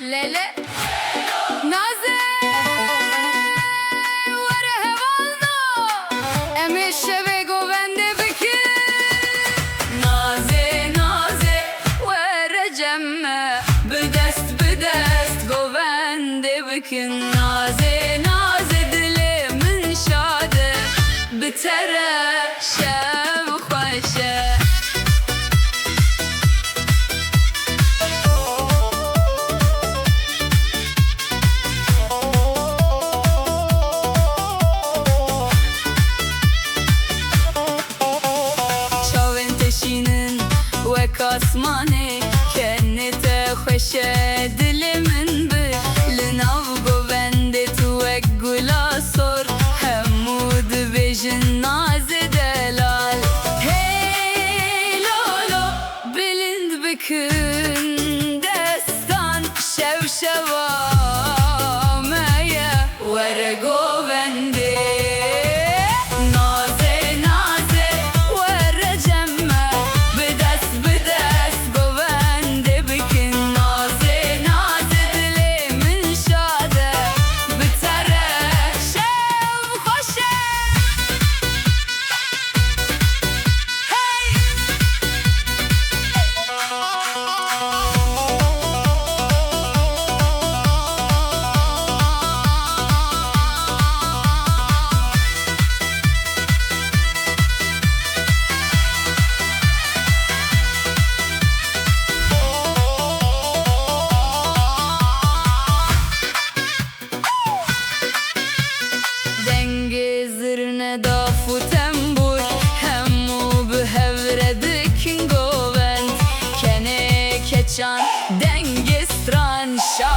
Lele Naze Wara hevalna Emişe ve govende biki Naze Naze Wara cemme Bidest govende biki Naze Naze dilimin şadı Bitere şev khoşe Kasmane kennete khoşe dilimin bi Linav govende tu ek gula sor Hemud bejin naze delal Hey lolo bilind bikin destan Şev şeva meye Vere govende Dafu tembur hemmu behevredik govend Kene keçan dengistran şah